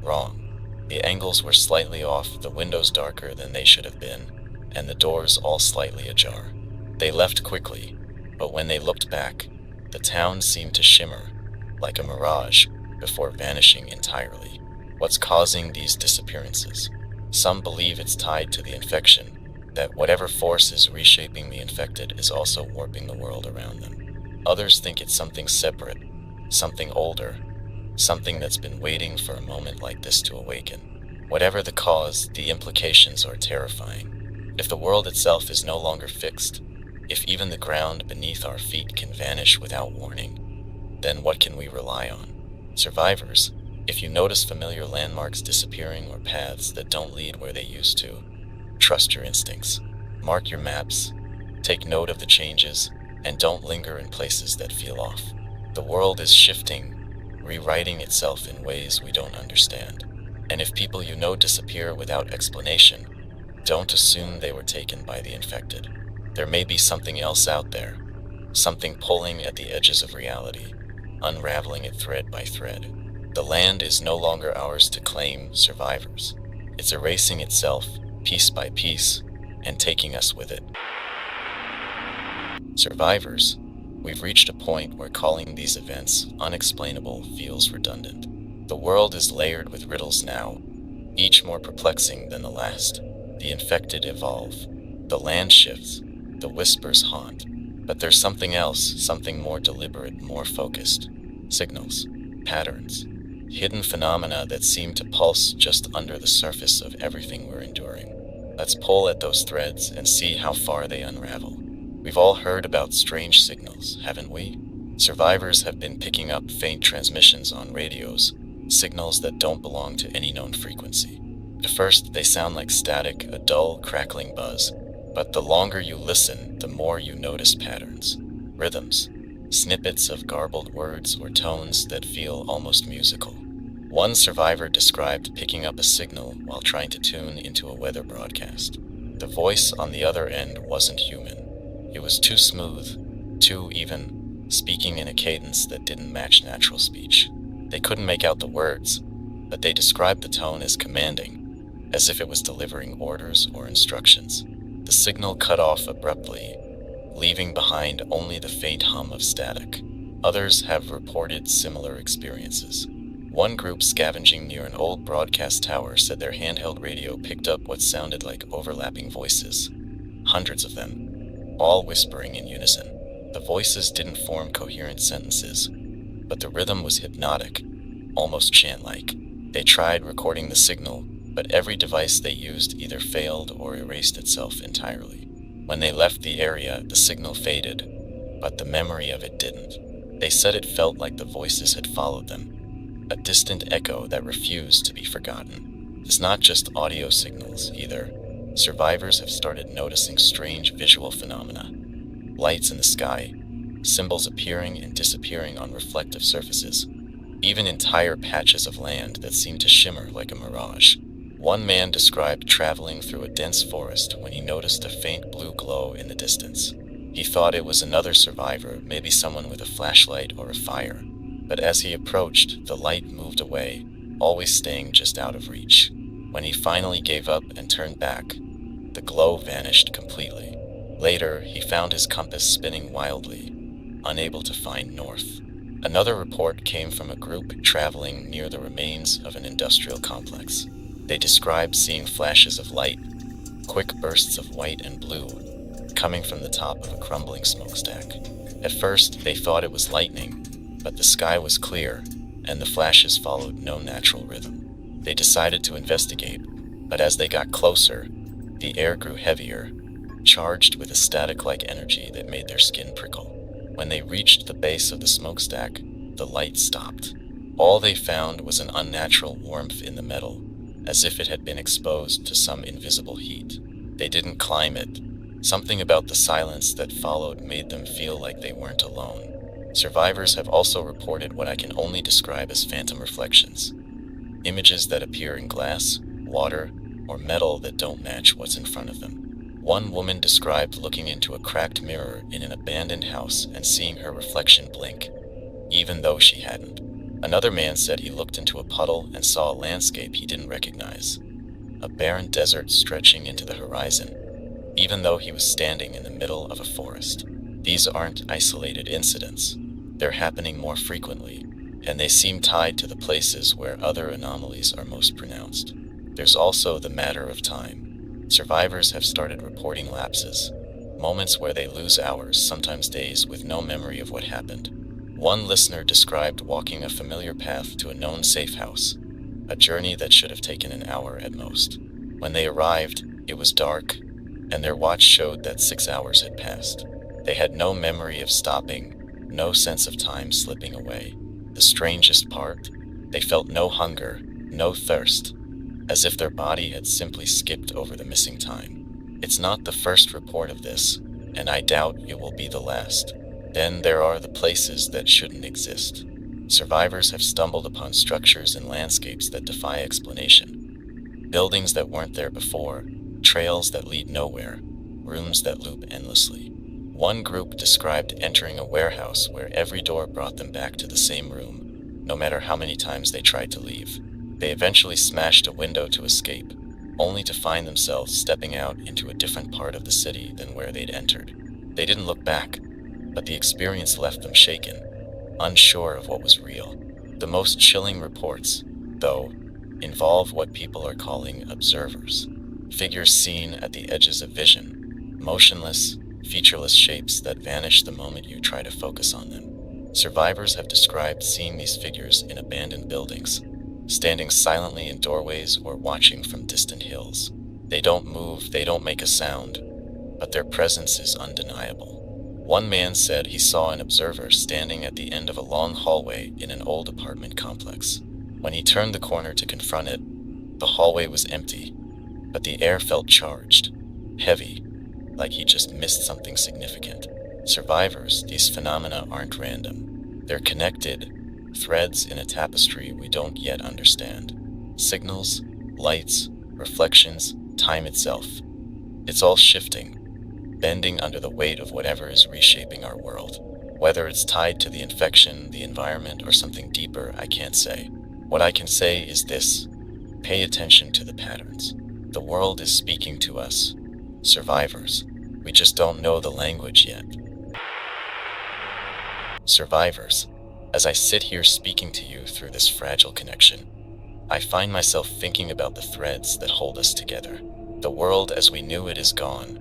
wrong. The angles were slightly off, the windows darker than they should have been, and the doors all slightly ajar. They left quickly, but when they looked back, the town seemed to shimmer, like a mirage, before vanishing entirely. What's causing these disappearances? Some believe it's tied to the infection, that whatever force is reshaping the infected is also warping the world around them. Others think it's something separate, something older, something that's been waiting for a moment like this to awaken. Whatever the cause, the implications are terrifying. If the world itself is no longer fixed, if even the ground beneath our feet can vanish without warning, then what can we rely on? Survivors, if you notice familiar landmarks disappearing or paths that don't lead where they used to, trust your instincts. Mark your maps, take note of the changes, and don't linger in places that feel off. The world is shifting, rewriting itself in ways we don't understand. And if people you know disappear without explanation, don't assume they were taken by the infected. There may be something else out there, something pulling at the edges of reality, unraveling it thread by thread. The land is no longer ours to claim, survivors. It's erasing itself, piece by piece, and taking us with it. Survivors, we've reached a point where calling these events unexplainable feels redundant. The world is layered with riddles now, each more perplexing than the last. The infected evolve, the land shifts, the whispers haunt. But there's something else, something more deliberate, more focused. Signals, patterns, hidden phenomena that seem to pulse just under the surface of everything we're enduring. Let's pull at those threads and see how far they unravel. We've all heard about strange signals, haven't we? Survivors have been picking up faint transmissions on radios, signals that don't belong to any known frequency. At first, they sound like static, a dull, crackling buzz. But the longer you listen, the more you notice patterns, rhythms, snippets of garbled words or tones that feel almost musical. One survivor described picking up a signal while trying to tune into a weather broadcast. The voice on the other end wasn't human. It was too smooth, too even, speaking in a cadence that didn't match natural speech. They couldn't make out the words, but they described the tone as commanding, as if it was delivering orders or instructions. The signal cut off abruptly, leaving behind only the faint hum of static. Others have reported similar experiences. One group scavenging near an old broadcast tower said their handheld radio picked up what sounded like overlapping voices. Hundreds of them, all whispering in unison. The voices didn't form coherent sentences, but the rhythm was hypnotic, almost chant-like. They tried recording the signal, but every device they used either failed or erased itself entirely. When they left the area, the signal faded, but the memory of it didn't. They said it felt like the voices had followed them, a distant echo that refused to be forgotten. It's not just audio signals, either. Survivors have started noticing strange visual phenomena. Lights in the sky, symbols appearing and disappearing on reflective surfaces, even entire patches of land that seem to shimmer like a mirage. One man described traveling through a dense forest when he noticed a faint blue glow in the distance. He thought it was another survivor, maybe someone with a flashlight or a fire. But as he approached, the light moved away, always staying just out of reach. When he finally gave up and turned back, the glow vanished completely. Later, he found his compass spinning wildly, unable to find north. Another report came from a group traveling near the remains of an industrial complex. They described seeing flashes of light, quick bursts of white and blue, coming from the top of a crumbling smokestack. At first, they thought it was lightning, but the sky was clear, and the flashes followed no natural rhythm. They decided to investigate, but as they got closer, the air grew heavier, charged with a static-like energy that made their skin prickle. When they reached the base of the smokestack, the light stopped. All they found was an unnatural warmth in the metal, as if it had been exposed to some invisible heat. They didn't climb it. Something about the silence that followed made them feel like they weren't alone. Survivors have also reported what I can only describe as phantom reflections. Images that appear in glass, water, or metal that don't match what's in front of them. One woman described looking into a cracked mirror in an abandoned house and seeing her reflection blink, even though she hadn't. Another man said he looked into a puddle and saw a landscape he didn't recognize, a barren desert stretching into the horizon, even though he was standing in the middle of a forest. These aren't isolated incidents. They're happening more frequently, and they seem tied to the places where other anomalies are most pronounced. There's also the matter of time. Survivors have started reporting lapses, moments where they lose hours, sometimes days, with no memory of what happened. One listener described walking a familiar path to a known safe house, a journey that should have taken an hour at most. When they arrived, it was dark, and their watch showed that 6 hours had passed. They had no memory of stopping, no sense of time slipping away. The strangest part, they felt no hunger, no thirst, as if their body had simply skipped over the missing time. It's not the first report of this, and I doubt it will be the last. Then there are the places that shouldn't exist. Survivors have stumbled upon structures and landscapes that defy explanation. Buildings that weren't there before, trails that lead nowhere, rooms that loop endlessly. One group described entering a warehouse where every door brought them back to the same room, no matter how many times they tried to leave. They eventually smashed a window to escape, only to find themselves stepping out into a different part of the city than where they'd entered. They didn't look back, but the experience left them shaken, unsure of what was real. The most chilling reports, though, involve what people are calling observers. Figures seen at the edges of vision, motionless, featureless shapes that vanish the moment you try to focus on them. Survivors have described seeing these figures in abandoned buildings, standing silently in doorways or watching from distant hills. They don't move, they don't make a sound, but their presence is undeniable. One man said he saw an observer standing at the end of a long hallway in an old apartment complex. When he turned the corner to confront it, the hallway was empty, but the air felt charged, heavy, like he just missed something significant. Survivors, these phenomena aren't random. They're connected, threads in a tapestry we don't yet understand. Signals, lights, reflections, time itself. It's all shifting, bending under the weight of whatever is reshaping our world. Whether it's tied to the infection, the environment, or something deeper, I can't say. What I can say is this: pay attention to the patterns. The world is speaking to us, survivors. We just don't know the language yet. Survivors, as I sit here speaking to you through this fragile connection, I find myself thinking about the threads that hold us together. The world as we knew it is gone,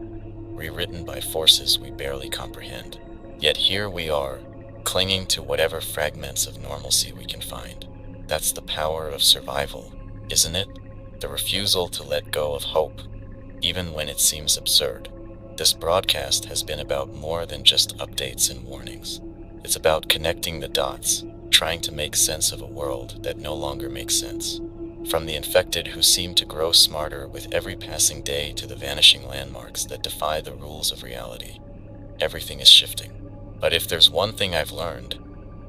rewritten by forces we barely comprehend. Yet here we are, clinging to whatever fragments of normalcy we can find. That's the power of survival, isn't it? The refusal to let go of hope, even when it seems absurd. This broadcast has been about more than just updates and warnings. It's about connecting the dots, trying to make sense of a world that no longer makes sense. From the infected who seem to grow smarter with every passing day to the vanishing landmarks that defy the rules of reality, everything is shifting. But if there's one thing I've learned,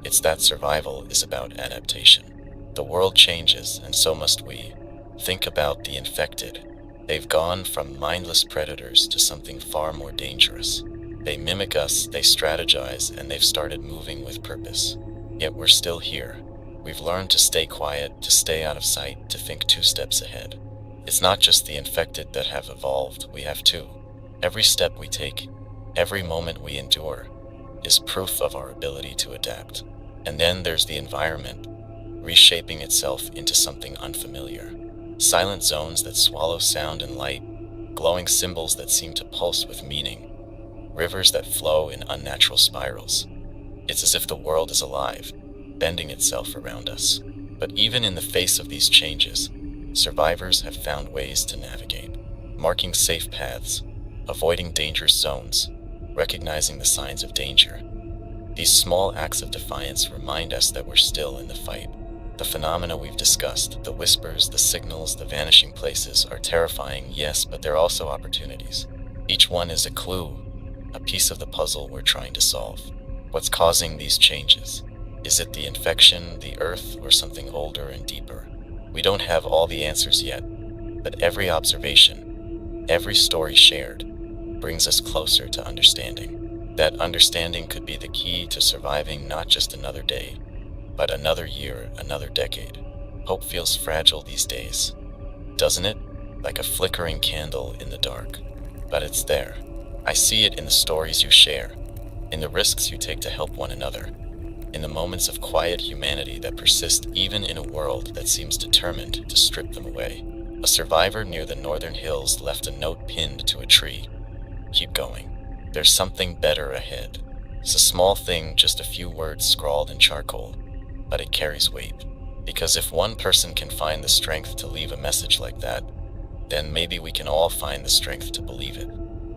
it's that survival is about adaptation. The world changes, and so must we. Think about the infected. They've gone from mindless predators to something far more dangerous. They mimic us, they strategize, and they've started moving with purpose. Yet we're still here. We've learned to stay quiet, to stay out of sight, to think 2 steps ahead. It's not just the infected that have evolved, we have too. Every step we take, every moment we endure, is proof of our ability to adapt. And then there's the environment, reshaping itself into something unfamiliar. Silent zones that swallow sound and light, glowing symbols that seem to pulse with meaning, rivers that flow in unnatural spirals. It's as if the world is alive, bending itself around us. But even in the face of these changes, survivors have found ways to navigate, marking safe paths, avoiding dangerous zones, recognizing the signs of danger. These small acts of defiance remind us that we're still in the fight. The phenomena we've discussed, the whispers, the signals, the vanishing places, are terrifying, yes, but they're also opportunities. Each one is a clue, a piece of the puzzle we're trying to solve. What's causing these changes? Is it the infection, the earth, or something older and deeper? We don't have all the answers yet, but every observation, every story shared, brings us closer to understanding. That understanding could be the key to surviving not just another day, but another year, another decade. Hope feels fragile these days, doesn't it? Like a flickering candle in the dark. But it's there. I see it in the stories you share, in the risks you take to help one another, in the moments of quiet humanity that persist even in a world that seems determined to strip them away. A survivor near the northern hills left a note pinned to a tree. Keep going. There's something better ahead. It's a small thing, just a few words scrawled in charcoal, but it carries weight. Because if one person can find the strength to leave a message like that, then maybe we can all find the strength to believe it.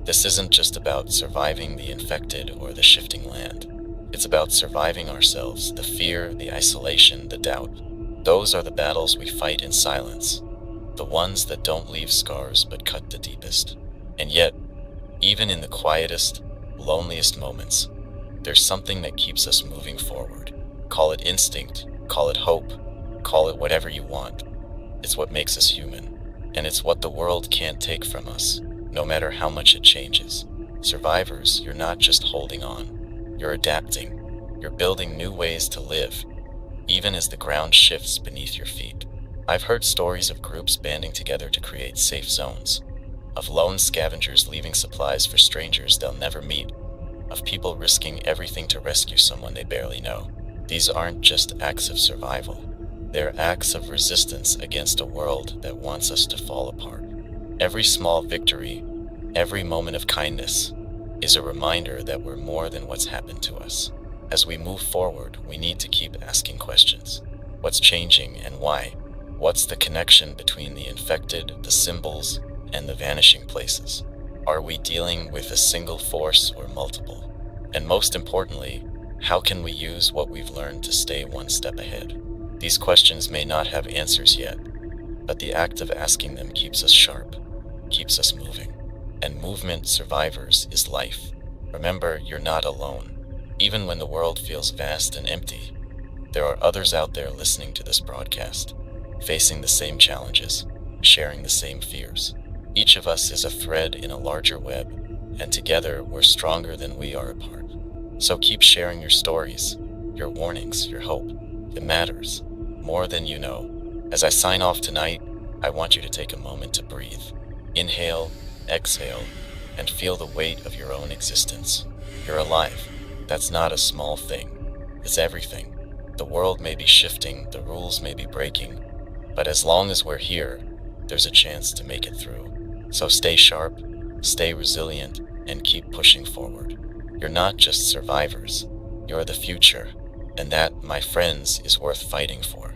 This isn't just about surviving the infected or the shifting land. It's about surviving ourselves, the fear, the isolation, the doubt. Those are the battles we fight in silence, the ones that don't leave scars but cut the deepest. And yet, even in the quietest, loneliest moments, there's something that keeps us moving forward. Call it instinct, call it hope, call it whatever you want. It's what makes us human, and it's what the world can't take from us, no matter how much it changes. Survivors, you're not just holding on, you're adapting. You're building new ways to live, even as the ground shifts beneath your feet. I've heard stories of groups banding together to create safe zones, of lone scavengers leaving supplies for strangers they'll never meet, of people risking everything to rescue someone they barely know. These aren't just acts of survival. They're acts of resistance against a world that wants us to fall apart. Every small victory, every moment of kindness, is a reminder that we're more than what's happened to us. As we move forward, we need to keep asking questions. What's changing and why? What's the connection between the infected, the symbols, and the vanishing places? Are we dealing with a single force or multiple? And most importantly, how can we use what we've learned to stay one step ahead? These questions may not have answers yet, but the act of asking them keeps us sharp, keeps us moving. And movement, survivors, is life. Remember, you're not alone. Even when the world feels vast and empty, there are others out there listening to this broadcast, facing the same challenges, sharing the same fears. Each of us is a thread in a larger web, and together we're stronger than we are apart. So keep sharing your stories, your warnings, your hope. It matters, more than you know. As I sign off tonight, I want you to take a moment to breathe. Inhale, exhale, and feel the weight of your own existence. You're alive. That's not a small thing. It's everything. The world may be shifting, the rules may be breaking, but as long as we're here, there's a chance to make it through. So stay sharp, stay resilient, and keep pushing forward. You're not just survivors, you're the future, and that, my friends, is worth fighting for.